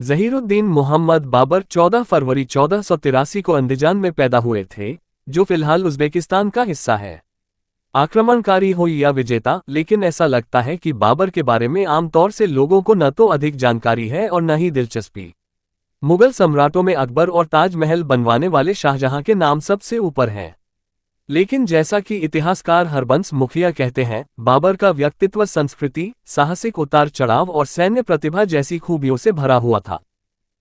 ज़हीरुद्दीन मोहम्मद बाबर 14 फरवरी 1483 को अंदिजान में पैदा हुए थे, जो फिलहाल उज़्बेकिस्तान का हिस्सा है। आक्रमणकारी हो या विजेता, लेकिन ऐसा लगता है कि बाबर के बारे में आमतौर से लोगों को न तो अधिक जानकारी है और न ही दिलचस्पी। मुगल सम्राटों में अकबर और ताजमहल बनवाने वाले शाहजहां के नाम सबसे ऊपर हैं। लेकिन जैसा कि इतिहासकार हरबंस मुखिया कहते हैं, बाबर का व्यक्तित्व संस्कृति, साहसिक उतार चढ़ाव और सैन्य प्रतिभा जैसी खूबियों से भरा हुआ था।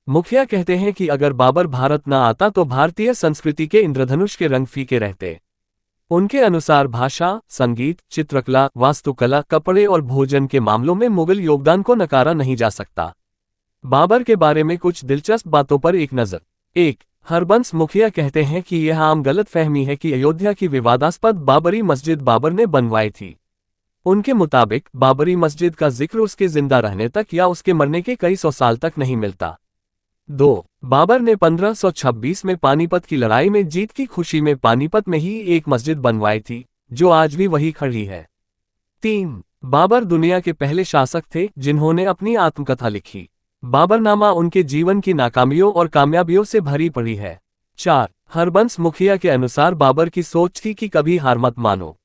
मुखिया कहते हैं कि अगर बाबर भारत न आता तो भारतीय संस्कृति के इंद्रधनुष के रंग फीके रहते। उनके अनुसार भाषा, संगीत, चित्रकला, वास्तुकला, कपड़े और भोजन के मामलों में मुगल योगदान को नकारा नहीं जा सकता। बाबर के बारे में कुछ दिलचस्प बातों पर एक नज़र। 1. हरबंस मुखिया कहते हैं कि यह आम गलतफहमी है कि अयोध्या की विवादास्पद बाबरी मस्जिद बाबर ने बनवाई थी। उनके मुताबिक बाबरी मस्जिद का जिक्र उसके जिंदा रहने तक या उसके मरने के कई सौ साल तक नहीं मिलता। 2. बाबर ने 1526 में पानीपत की लड़ाई में जीत की खुशी में पानीपत में ही एक मस्जिद बनवाई थी, जो आज भी वही खड़ी है। 3. बाबर दुनिया के पहले शासक थे जिन्होंने अपनी आत्मकथा लिखी। बाबरनामा उनके जीवन की नाकामियों और कामयाबियों से भरी पड़ी है। 4. हरबंस मुखिया के अनुसार बाबर की सोच थी कि कभी हार मत मानो।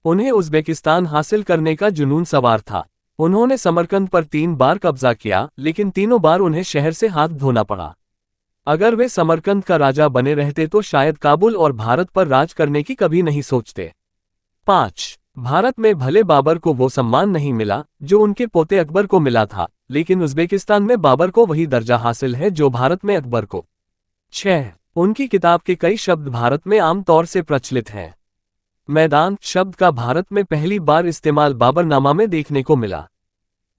उन्हें उज़्बेकिस्तान हासिल करने का जुनून सवार था। उन्होंने समरकंद पर 3 बार कब्जा किया, लेकिन तीनों बार उन्हें शहर से हाथ धोना पड़ा। अगर वे समरकंद का राजा बने रहते तो शायद काबुल और भारत पर राज करने की कभी नहीं सोचते। 5. भारत में भले बाबर को वो सम्मान नहीं मिला जो उनके पोते अकबर को मिला था, लेकिन उज़्बेकिस्तान में बाबर को वही दर्जा हासिल है जो भारत में अकबर को। 6. उनकी किताब के कई शब्द भारत में आम तौर से प्रचलित हैं। मैदान शब्द का भारत में पहली बार इस्तेमाल बाबरनामा में देखने को मिला।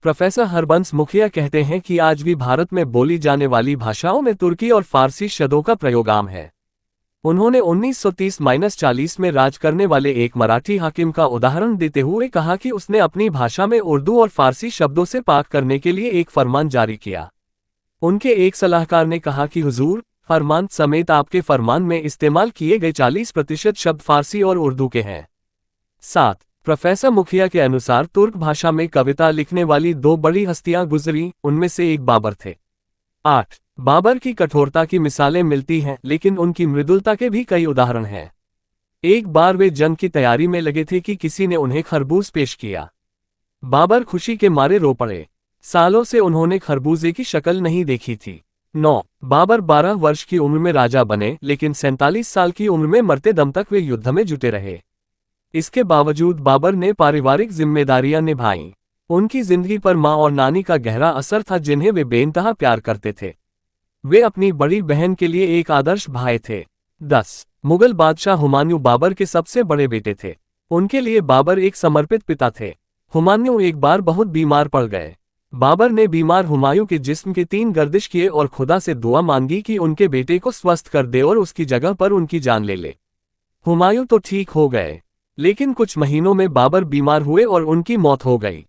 प्रोफेसर हरबंस मुखिया कहते हैं कि आज भी भारत में बोली जाने वाली भाषाओं में तुर्की और फारसी शब्दों का प्रयोग आम है। उन्होंने 1930-40 में राज करने वाले एक मराठी हाकिम का उदाहरण देते हुए कहा कि उसने अपनी भाषा में उर्दू और फारसी शब्दों से पाक करने के लिए एक फरमान जारी किया। उनके एक सलाहकार ने कहा कि हुजूर, फरमान समेत आपके फरमान में इस्तेमाल किए गए 40% शब्द फारसी और उर्दू के हैं। 7. प्रोफेसर मुखिया के अनुसार तुर्क भाषा में कविता लिखने वाली 2 बड़ी हस्तियां गुजरी, उनमें से एक बाबर थे। 8. बाबर की कठोरता की मिसालें मिलती हैं, लेकिन उनकी मृदुलता के भी कई उदाहरण हैं। एक बार वे जंग की तैयारी में लगे थे कि किसी ने उन्हें खरबूज पेश किया। बाबर खुशी के मारे रो पड़े। सालों से उन्होंने खरबूजे की शक्ल नहीं देखी थी। 9. बाबर 12 वर्ष की उम्र में राजा बने, लेकिन 47 साल की उम्र में मरते दम तक वे युद्ध में जुटे रहे। इसके बावजूद बाबर ने पारिवारिक जिम्मेदारियां निभाईं। उनकी जिंदगी पर मां और नानी का गहरा असर था, जिन्हें वे बेइंतहा प्यार करते थे। वे अपनी बड़ी बहन के लिए एक आदर्श भाई थे। 10. मुगल बादशाह हुमायूं बाबर के सबसे बड़े बेटे थे। उनके लिए बाबर एक समर्पित पिता थे। हुमायूं एक बार बहुत बीमार पड़ गए। बाबर ने बीमार हुमायूं के जिस्म के 3 गर्दिश किए और खुदा से दुआ मांगी कि उनके बेटे को स्वस्थ कर दे और उसकी जगह पर उनकी जान ले ले। हुमायूं तो ठीक हो गए, लेकिन कुछ महीनों में बाबर बीमार हुए और उनकी मौत हो गई।